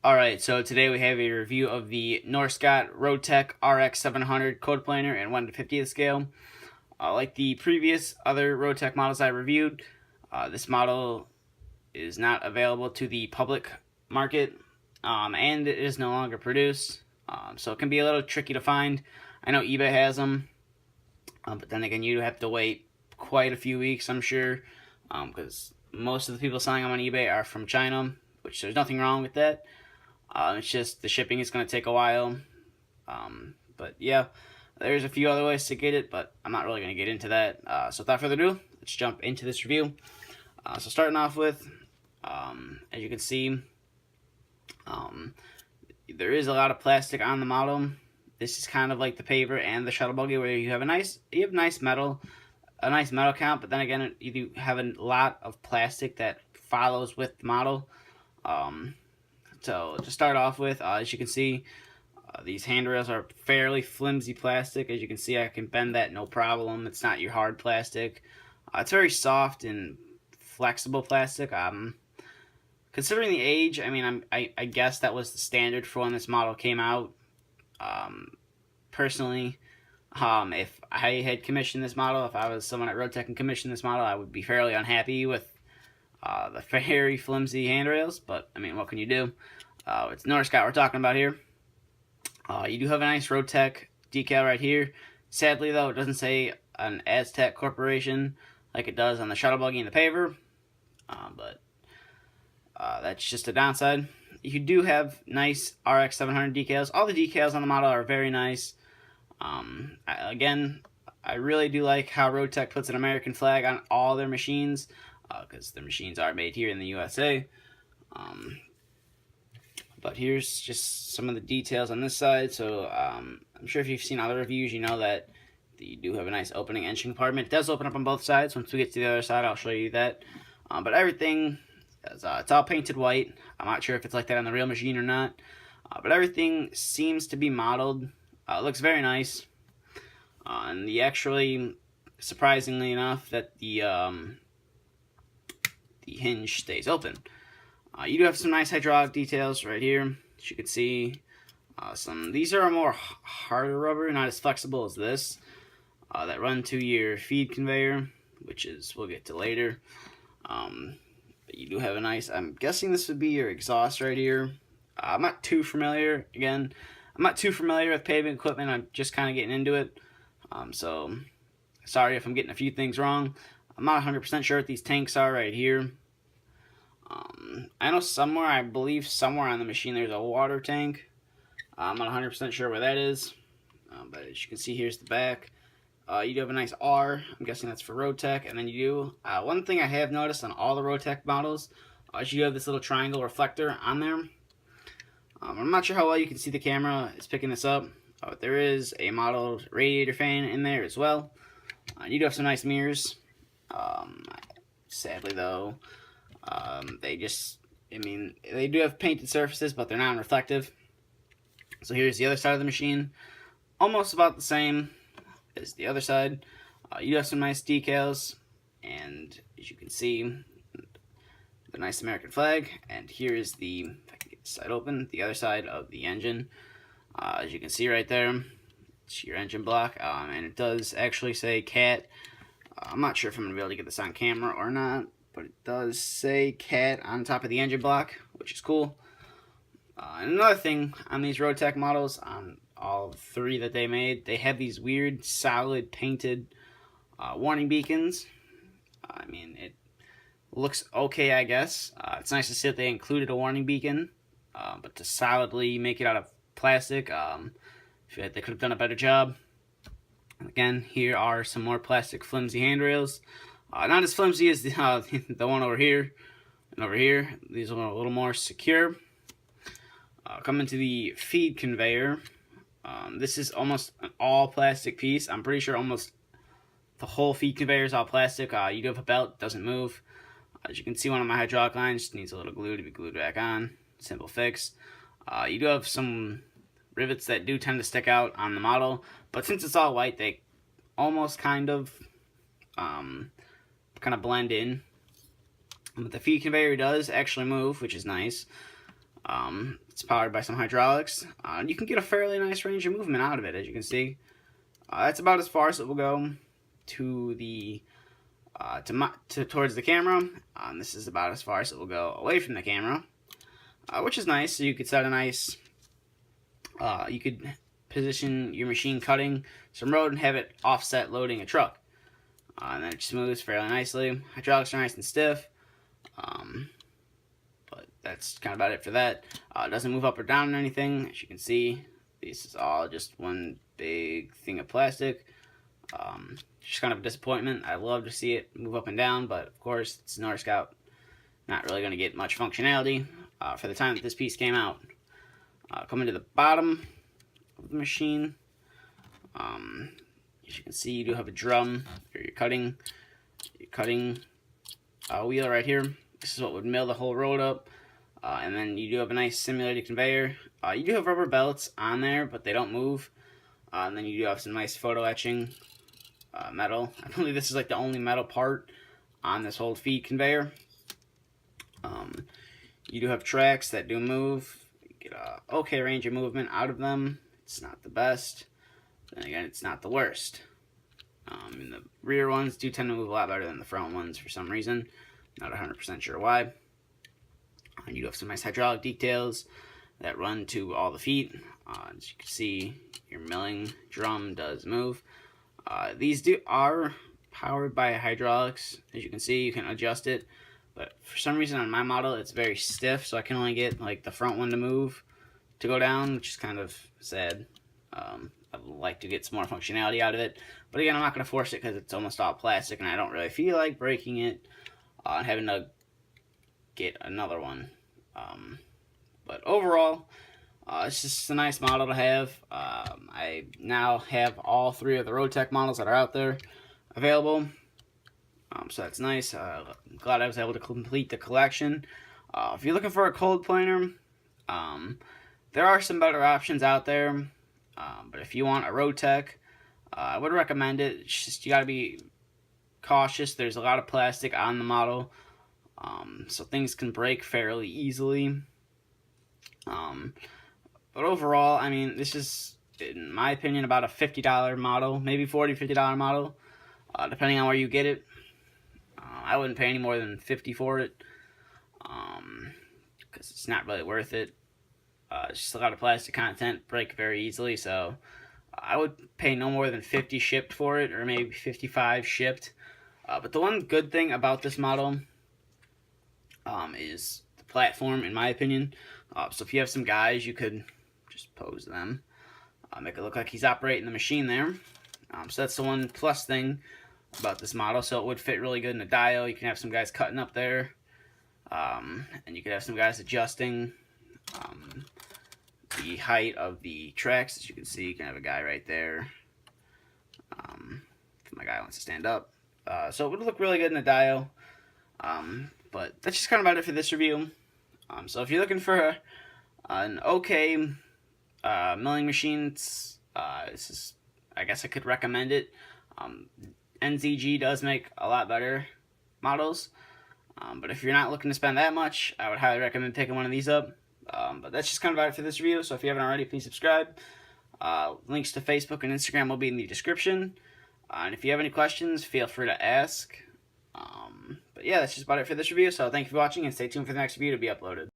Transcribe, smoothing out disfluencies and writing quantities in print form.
Alright, so today we have a review of the Norscot Roadtec Rx-700 code planer in 1 to 50th scale. Like the previous other Roadtec models I reviewed, this model is not available to the public market, and it is no longer produced, so it can be a little tricky to find. I know eBay has them, but then again, you have to wait quite a few weeks, I'm sure, because most of the people selling them on eBay are from China, which there's nothing wrong with that. It's just the shipping is going to take a while. But yeah, there's a few other ways to get it, but I'm not really going to get into that. So without further ado, let's jump into this review. So starting off with, as you can see, there is a lot of plastic on the model. This is kind of like the paver and the shuttle buggy, where you have a nice metal count, but then again, you have a lot of plastic that follows with the model. So to start off with, as you can see, these handrails are fairly flimsy plastic. As you can see, I can bend that no problem. It's not your hard plastic. It's very soft and flexible plastic. Considering the age, I mean, I guess that was the standard for when this model came out. Personally, if I had commissioned this model, if I was someone at Roadtec and commissioned this model, I would be fairly unhappy with the very flimsy handrails, but I mean, what can you do? It's Norscot we're talking about here. You do have a nice Roadtec decal right here. Sadly, though, it doesn't say an Aztec Corporation like it does on the shuttle buggy and the paver, but that's just a downside. You do have nice RX-700 decals. All the decals on the model are very nice. Again, I really do like how Roadtec puts an American flag on all their machines, because the machines are made here in the USA. But here's just some of the details on this side. So I'm sure if you've seen other reviews, you know that you do have a nice opening engine compartment. It does open up on both sides. Once we get to the other side, I'll show you that. But everything is it's all painted white. I'm not sure if it's like that on the real machine or not. But everything seems to be modeled. It looks very nice. And the surprisingly enough, that the hinge stays open. You do have some nice hydraulic details right here. As you can see, these are more harder rubber, not as flexible as this, that run to your feed conveyor, which we'll get to later. But you do have a nice, I'm guessing this would be your exhaust right here. I'm not too familiar, I'm not too familiar with paving equipment. I'm just kind of getting into it. So sorry if I'm getting a few things wrong. I'm not 100% sure what these tanks are right here. I know I believe somewhere on the machine there's a water tank. I'm not 100% sure where that is. But as you can see, here's the back. You do have a nice R. I'm guessing that's for Roadtec. And then you do, one thing I have noticed on all the Roadtec models, is you have this little triangle reflector on there. I'm not sure how well you can see the camera is picking this up. But there is a modeled radiator fan in there as well. You do have some nice mirrors. Sadly though, they do have painted surfaces, but they're non-reflective. So here's the other side of the machine. Almost about the same as the other side. You do have some nice decals, and as you can see, the nice American flag. And here is if I can get the side open, the other side of the engine. As you can see right there, it's your engine block, and it does actually say CAT. I'm not sure if I'm going to be able to get this on camera or not, but it does say CAT on top of the engine block, which is cool. And another thing on these Roadtec models, on all three that they made, they have these weird solid painted warning beacons. I mean, it looks okay, I guess. It's nice to see that they included a warning beacon, but to solidly make it out of plastic, I feel like they could have done a better job. Again, here are some more plastic flimsy handrails. Not as flimsy as the one over here and over here. These are a little more secure. Coming to the feed conveyor, this is almost an all plastic piece. I'm pretty sure almost the whole feed conveyor is all plastic. You do have a belt, doesn't move. As you can see, one of my hydraulic lines just needs a little glue to be glued back on. Simple fix. You do have some rivets that do tend to stick out on the model, but since it's all white, they almost kind of blend in. But the feed conveyor does actually move, which is nice. It's powered by some hydraulics. You can get a fairly nice range of movement out of it, as you can see. That's about as far as it will go to the towards the camera. This is about as far as it will go away from the camera, which is nice. So you could set a nice, you could position your machine cutting some road and have it offset loading a truck, and then it just moves fairly nicely. Hydraulics are nice and stiff, but that's kind of about it for that. It doesn't move up or down or anything. As you can see, this is all just one big thing of plastic. Just kind of a disappointment. I'd love to see it move up and down, but of course it's Norscot. Not really going to get much functionality for the time that this piece came out. Coming to the bottom of the machine, as you can see, you do have a drum for your cutting wheel right here. This is what would mill the whole road up. And then you do have a nice simulated conveyor. You do have rubber belts on there, but they don't move. And then you do have some nice photo etching metal. I believe this is like the only metal part on this whole feed conveyor. You do have tracks that do move. You get a okay range of movement out of them. It's not the best. Then again, it's not the worst. And the rear ones do tend to move a lot better than the front ones for some reason. Not 100% sure why. And you do have some nice hydraulic details that run to all the feet. As you can see, your milling drum does move. These are powered by hydraulics. As you can see, you can adjust it, but for some reason on my model it's very stiff, so I can only get like the front one to move to go down, which is kind of sad. I'd like to get some more functionality out of it, but again, I'm not going to force it because it's almost all plastic and I don't really feel like breaking it and having to get another one. But overall, it's just a nice model to have. I now have all three of the Roadtec models that are out there available. So that's nice. I'm glad I was able to complete the collection. If you're looking for a cold planer, there are some better options out there. But if you want a Roadtec, I would recommend it. It's just you got to be cautious. There's a lot of plastic on the model, so things can break fairly easily. But overall, I mean, this is, in my opinion, about a $50 model, maybe $40, $50 model, depending on where you get it. I wouldn't pay any more than $50 for it, because it's not really worth it. It's just a lot of plastic content, break very easily, so I would pay no more than $50 shipped for it, or maybe $55 shipped. But the one good thing about this model is the platform, in my opinion. So if you have some guys, you could just pose them, make it look like he's operating the machine there. So that's the one plus thing about this model. So it would fit really good in a dial. You can have some guys cutting up there, and you could have some guys adjusting the height of the tracks. As you can see, you can have a guy right there if my guy wants to stand up. So it would look really good in a dial. But that's just kind of about it for this review. So if you're looking for an okay milling machine, this is, I guess I could recommend it. NZG does make a lot better models, but if you're not looking to spend that much, I would highly recommend picking one of these up. But that's just kind of about it for this review. So if you haven't already, please subscribe. Links to Facebook and Instagram will be in the description. And if you have any questions, feel free to ask. But yeah, that's just about it for this review. So thank you for watching, and stay tuned for the next video to be uploaded.